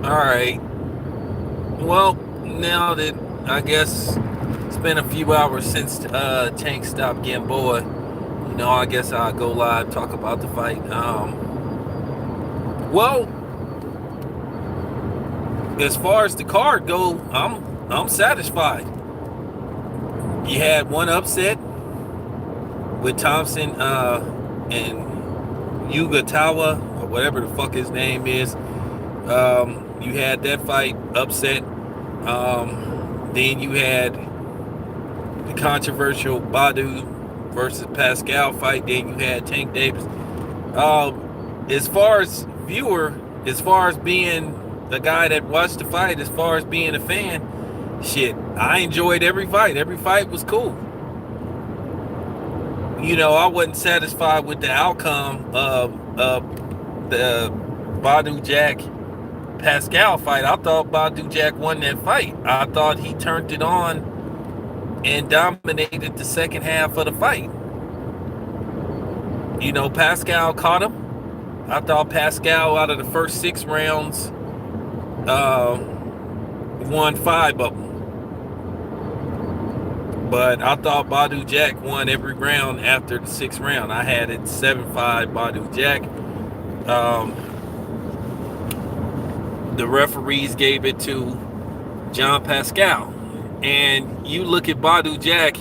All right. Well, now that I guess it's been a few hours since Tank stopped Gamboa, I guess I'll go live talk about the fight. Well, as far as the card go, I'm satisfied. You had one upset with Thompson and Yugatawa or whatever the fuck his name is. You had that fight upset. Then you had the controversial Badu versus Pascal fight. Then you had Tank Davis. As far as viewer, as far as being the guy that watched the fight, as far as being a fan, shit, I enjoyed every fight. Every fight was cool. I wasn't satisfied with the outcome of the Badu Jack Pascal fight. I thought Badu Jack won that fight. I thought he turned it on and dominated the second half of the fight. Pascal caught him. I thought Pascal, out of the first 6 rounds, won 5 of them. But I thought Badu Jack won every round after the 6th round. I had it 7-5 Badu Jack. The referees gave it to John Pascal. And you look at Badu Jack,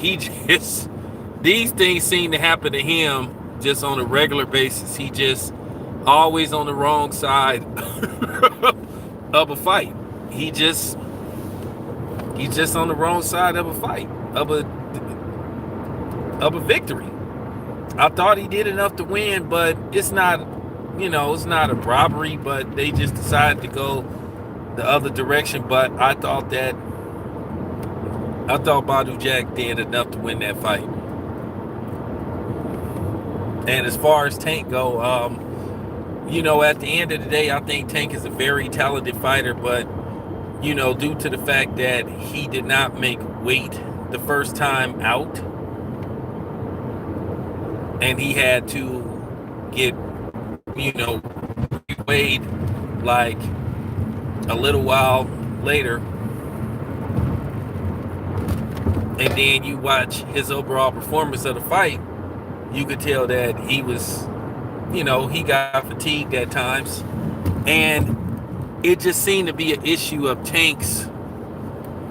these things seem to happen to him just on a regular basis. He just always on the wrong side of a fight. He's just on the wrong side of a fight, of a victory. I thought he did enough to win, but it's not a robbery, but they just decided to go the other direction. But I thought Badu Jack did enough to win that fight. And as far as Tank go, at the end of the day, I think Tank is a very talented fighter, but due to the fact that he did not make weight the first time out, and he had to get weighed like a little while later, and then you watch his overall performance of the fight, you could tell that he was, he got fatigued at times, and it just seemed to be an issue of Tank's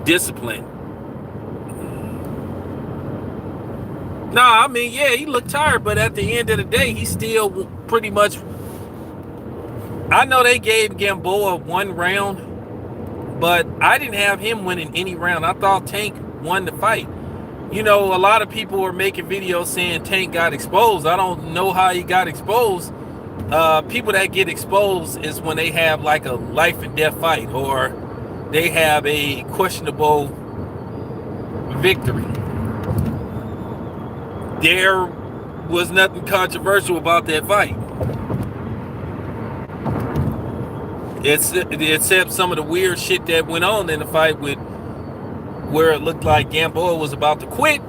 discipline. I mean, yeah, he looked tired, but at the end of the day, he still pretty much. I know they gave Gamboa 1 round, but I didn't have him winning any round. I thought Tank won the fight. A lot of people were making videos saying Tank got exposed. I don't know how he got exposed. People that get exposed is when they have like a life and death fight, or they have a questionable victory. There was nothing controversial about that fight, except some of the weird shit that went on in the fight, with where it looked like Gamboa was about to quit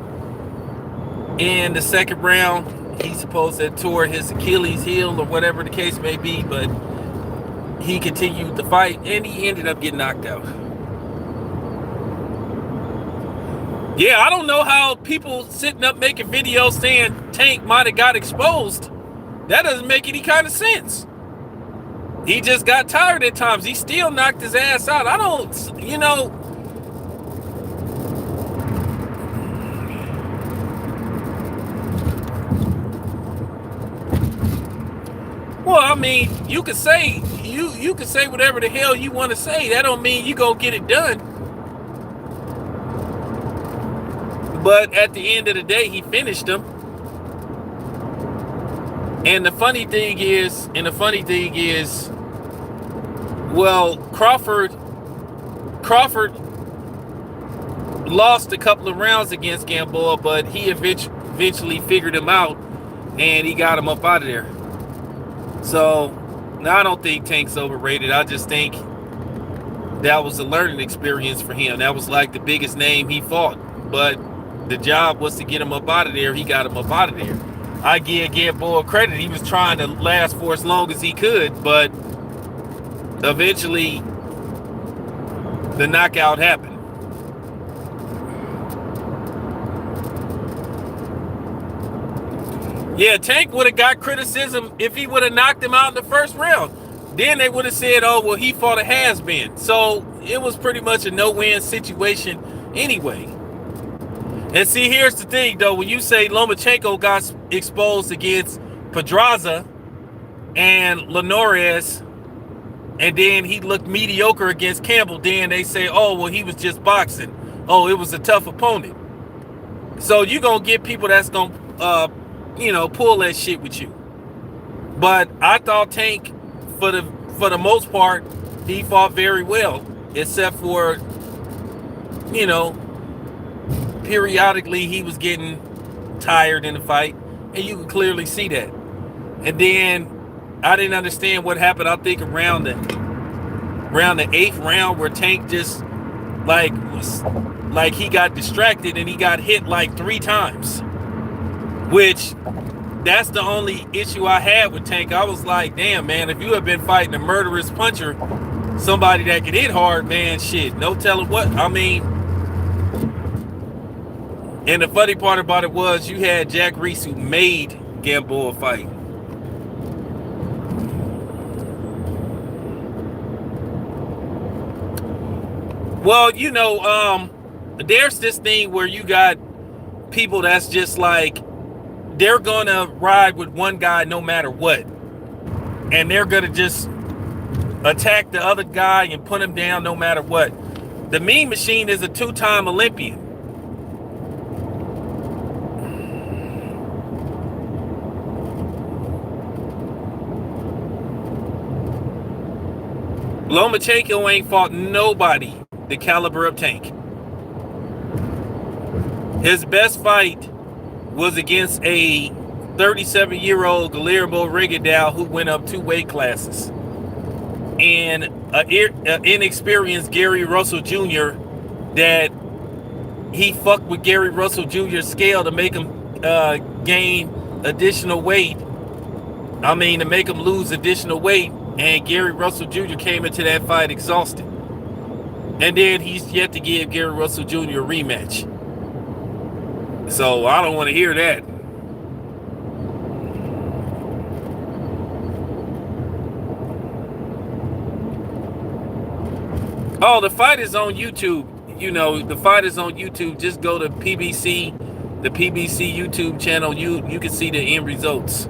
in the second round. He supposed to tore his Achilles heel or whatever the case may be, but he continued the fight and he ended up getting knocked out. Yeah, I don't know how people sitting up making videos saying Tank might have got exposed. That doesn't make any kind of sense. He just got tired at times. He still knocked his ass out. I don't, Well, I mean, you could say whatever the hell you want to say. That don't mean you gonna get it done. But at the end of the day, he finished him. And the funny thing is, well, Crawford lost a couple of rounds against Gamboa, but he eventually figured him out and he got him up out of there. So now I don't think Tank's overrated. I just think that was a learning experience for him. That was like the biggest name he fought, but the job was to get him up out of there. He got him up out of there. I give Gamboa credit. He was trying to last for as long as he could, but eventually the knockout happened. Yeah, Tank would have got criticism if he would have knocked him out in the first round. Then they would have said, oh, well, he fought a has-been. So it was pretty much a no-win situation anyway. And see, here's the thing, though. When you say Lomachenko got exposed against Pedraza and Linares, and then he looked mediocre against Campbell, then they say, oh, well, he was just boxing. Oh, it was a tough opponent. So you're going to get people that's going to, pull that shit with you. But I thought Tank, for the most part, he fought very well, except for, periodically he was getting tired in the fight, and you can clearly see that. And then I didn't understand what happened. I think around the 8th round, where Tank just like he got distracted and he got hit like 3 times, which that's the only issue I had with Tank. I was like, damn, man, if you have been fighting a murderous puncher, somebody that can hit hard, man, shit, no telling what. I mean, and the funny part about it was you had Jack Reese, who made Gamboa fight. Well, there's this thing where you got people that's just like, they're gonna ride with one guy no matter what, and they're gonna just attack the other guy and put him down no matter what. The Mean Machine is a 2-time Olympian. Lomachenko ain't fought nobody the caliber of Tank. His best fight was against a 37-year-old Guillermo Rigondeaux, who went up 2 weight classes, and an inexperienced Gary Russell Jr. that he fucked with Gary Russell Jr.'s scale to make him gain additional weight. I mean, to make him lose additional weight. And Gary Russell Jr. came into that fight exhausted. And then he's yet to give Gary Russell Jr. a rematch. So I don't want to hear that. Oh, the fight is on YouTube. The fight is on YouTube. Just go to PBC, the PBC YouTube channel. You can see the end results.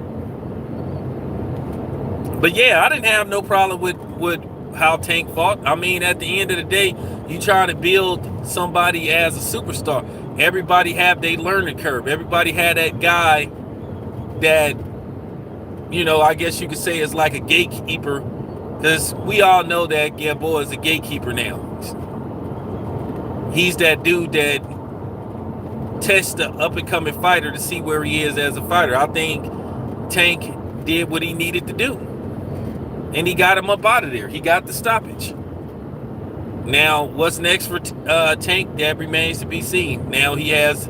But yeah, I didn't have no problem with how Tank fought. I mean, at the end of the day, you try to build somebody as a superstar. Everybody have their learning curve. Everybody had that guy that, I guess you could say is like a gatekeeper, because we all know that Gamboa is a gatekeeper now. He's that dude that tests the up-and-coming fighter to see where he is as a fighter. I think Tank did what he needed to do. And he got him up out of there. He got the stoppage. Now, what's next for Tank? That remains to be seen. Now he has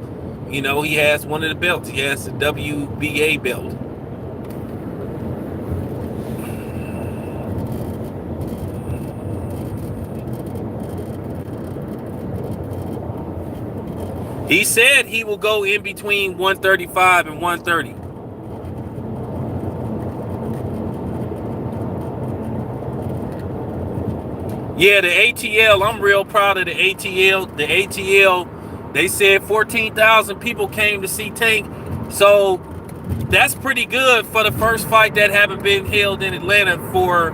one of the belts. He has the WBA belt. He said he will go in between 135 and 130. Yeah, the ATL, I'm real proud of the ATL. The ATL, they said 14,000 people came to see Tank. So that's pretty good for the first fight that haven't been held in Atlanta for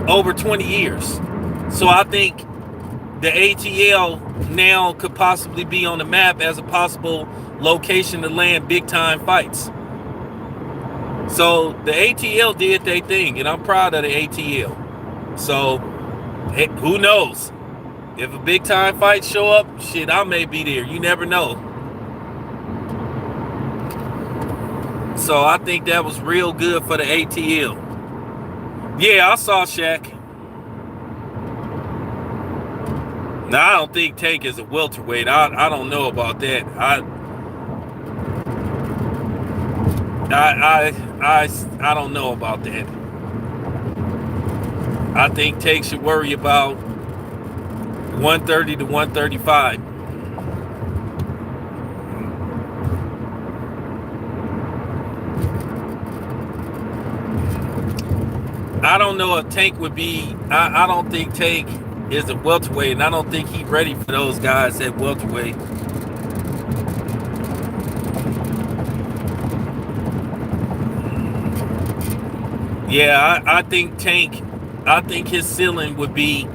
over 20 years. So I think the ATL now could possibly be on the map as a possible location to land big time fights. So the ATL did their thing, and I'm proud of the ATL. So hey, who knows? If a big time fight show up, shit, I may be there. You never know. So I think that was real good for the ATL. Yeah, I saw Shaq. Now, I don't think Tank is a welterweight. I don't know about that. I don't know about that. I think Tank should worry about 130 to 135. I don't know if Tank would be. I don't think Tank is a welterweight, and I don't think he's ready for those guys at welterweight. Yeah, I think Tank. I think his ceiling would be.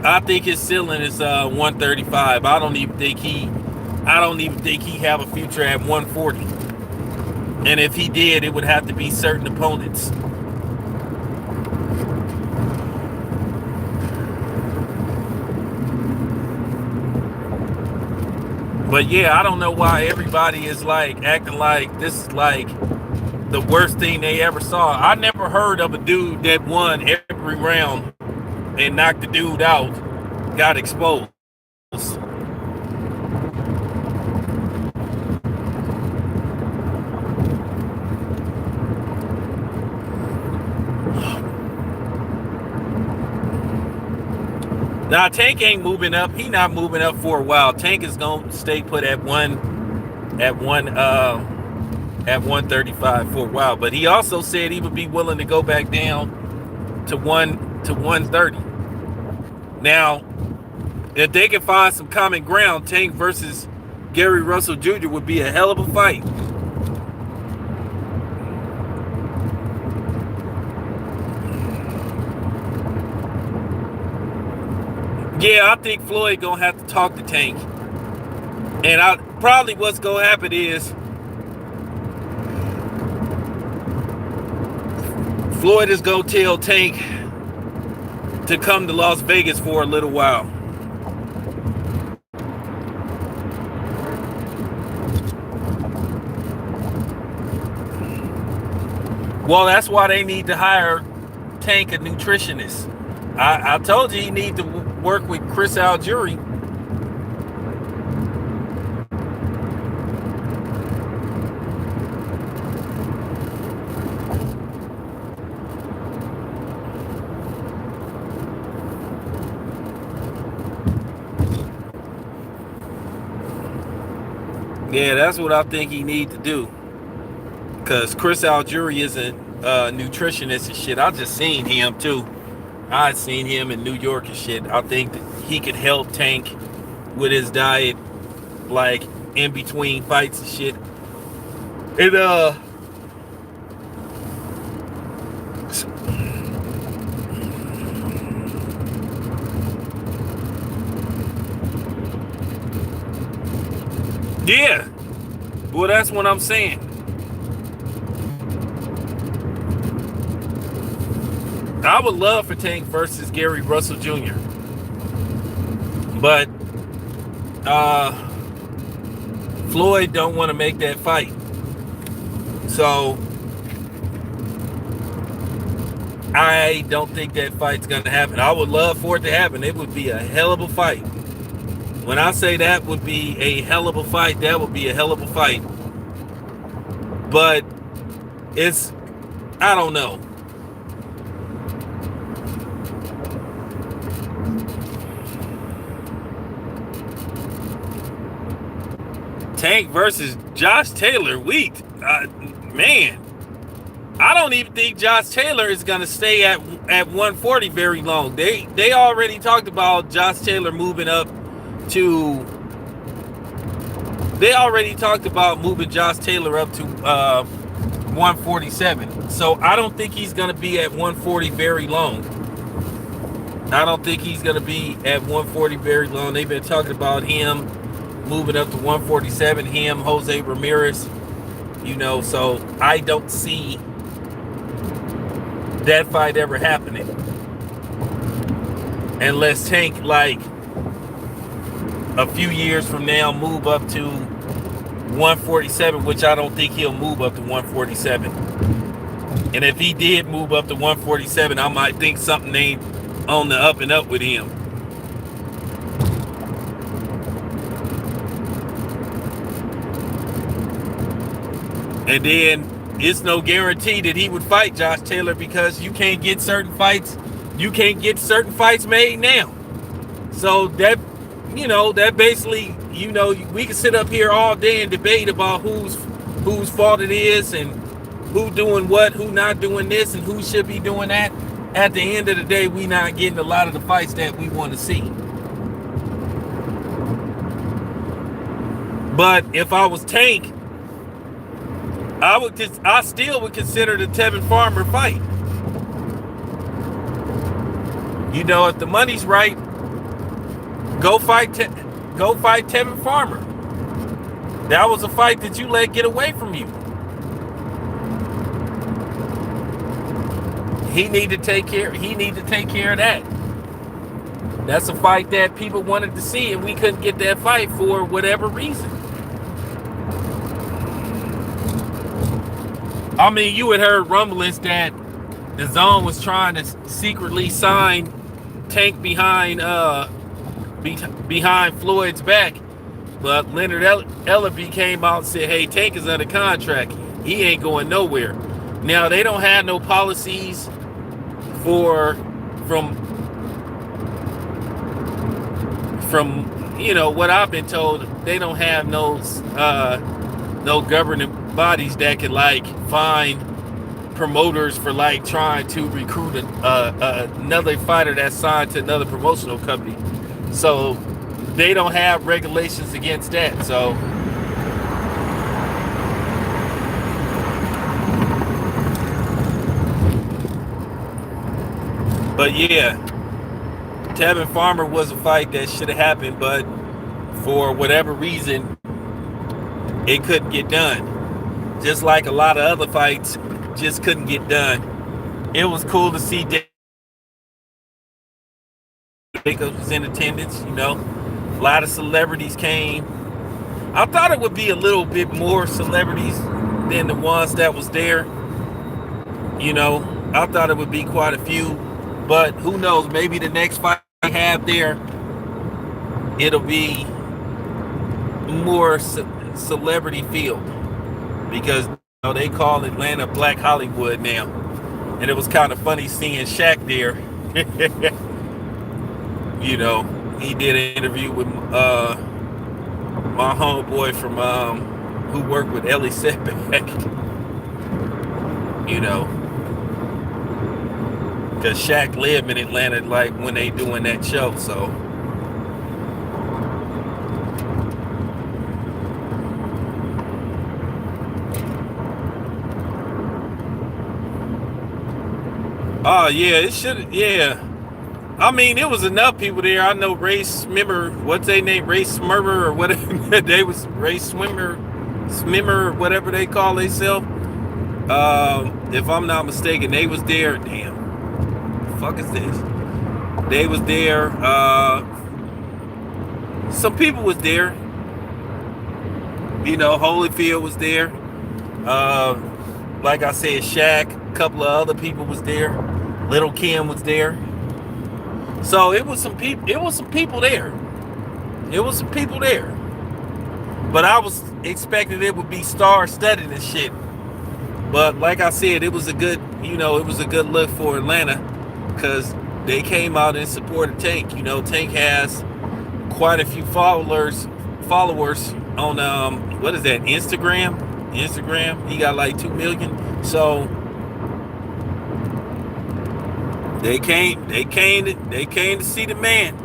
I think his ceiling is 135. I don't even think he have a future at 140. And if he did, it would have to be certain opponents. But yeah, I don't know why everybody is like acting like this is like the worst thing they ever saw. I never heard of a dude that won every round and knocked the dude out, got exposed. Now Tank ain't moving up. He not moving up for a while. Tank is gonna stay put at 135 for a while. But he also said he would be willing to go back down to 130. Now, if they can find some common ground, Tank versus Gary Russell Jr. would be a hell of a fight. Yeah, I think Floyd gonna have to talk to Tank. And probably what's gonna happen is Floyd is gonna tell Tank to come to Las Vegas for a little while. Well, that's why they need to hire Tank a nutritionist. I told you he need to work with Chris Algieri. Yeah, that's what I think he need to do. Because Chris Algieri is a nutritionist and shit. I just seen him too. I seen him in New York and shit. I think that he could help Tank with his diet, like in between fights and shit. And yeah. Well, that's what I'm saying. I would love for Tank versus Gary Russell Jr. But Floyd don't want to make that fight. So I don't think that fight's going to happen. I would love for it to happen. It would be a hell of a fight. When I say that would be a hell of a fight, that would be a hell of a fight. But I don't know. Tank versus Josh Taylor, man, I don't even think Josh Taylor is going to stay at 140 very long. They already talked about Josh Taylor moving up to. They already talked about moving Josh Taylor up to 147. So I don't think he's going to be at 140 very long. I don't think he's going to be at 140 very long. They've been talking about him moving up to 147, him, Jose Ramirez, so I don't see that fight ever happening. Unless Tank, like, a few years from now, move up to 147, which I don't think he'll move up to 147. And if he did move up to 147, I might think something ain't on the up and up with him. And then it's no guarantee that he would fight Josh Taylor because you can't get certain fights made now. So that basically, we can sit up here all day and debate about whose fault it is and who doing what, who not doing this, and who should be doing that. At the end of the day, we not getting a lot of the fights that we want to see. But if I was Tank, I still would consider the Tevin Farmer fight. If the money's right, go fight Tevin Farmer. That was a fight that you let get away from you. He need to take care of that. That's a fight that people wanted to see, and we couldn't get that fight for whatever reason. I mean, you had heard rumblings that the Zone was trying to secretly sign Tank behind Floyd's back, but Leonard Ellerbe came out and said, "Hey, Tank is under contract. He ain't going nowhere." Now they don't have no policies from what I've been told. They don't have no governing bodies that can fine promoters for trying to recruit another fighter that's signed to another promotional company. So they don't have regulations against that. So but yeah, Tevin Farmer was a fight that should have happened, but for whatever reason it couldn't get done. Just like a lot of other fights just couldn't get done. It was cool to see Jacobs was in attendance, A lot of celebrities came. I thought it would be a little bit more celebrities than the ones that was there. I thought it would be quite a few, but who knows? Maybe the next fight I have there, it'll be more celebrity field, because they call Atlanta Black Hollywood now, and it was kind of funny seeing Shaq there. He did an interview with my homeboy from who worked with Ellie Setback. Because Shaq lived in Atlanta when they doing that show. So oh yeah, it should. Yeah, I mean, it was enough people there. I know Ray Smimmer, what's their name, Ray Smurber or whatever. They was Ray Smimmer, whatever they call themselves. If I'm not mistaken, they was there. Damn, the fuck is this? They was there. Some people was there. Holyfield was there. Like I said, Shaq. A couple of other people was there. Little Kim was there. So it was some people. It was some people there. But I was expecting it would be star-studded and shit. But like I said, it was a good look for Atlanta, because they came out and supported Tank. Tank has quite a few followers on what is that, Instagram? He got 2 million. So they came to see the man.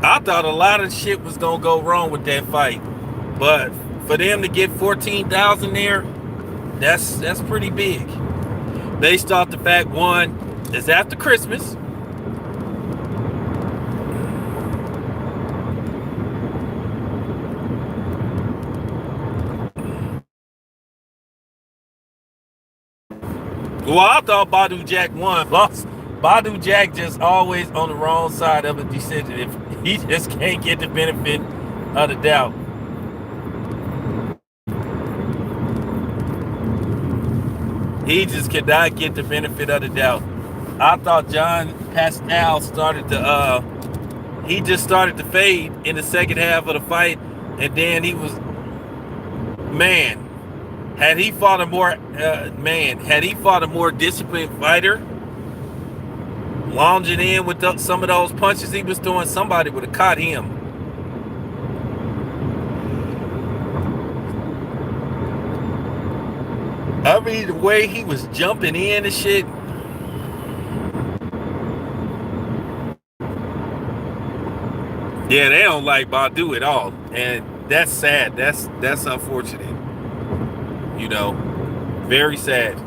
I thought a lot of shit was gonna go wrong with that fight, but for them to get 14,000 there, that's pretty big. Based off the fact, one, it's after Christmas. Well, I thought Badou Jack won. Badou Jack just always on the wrong side of a decision. If he just can't get the benefit of the doubt. He just cannot get the benefit of the doubt. I thought John Pascal started to fade in the second half of the fight, and then he was, had he fought a more disciplined fighter, lounging in with some of those punches he was doing, somebody would have caught him. I mean, the way he was jumping in and shit. Yeah, they don't like Badu at all, and that's sad. That's unfortunate. You know, very sad.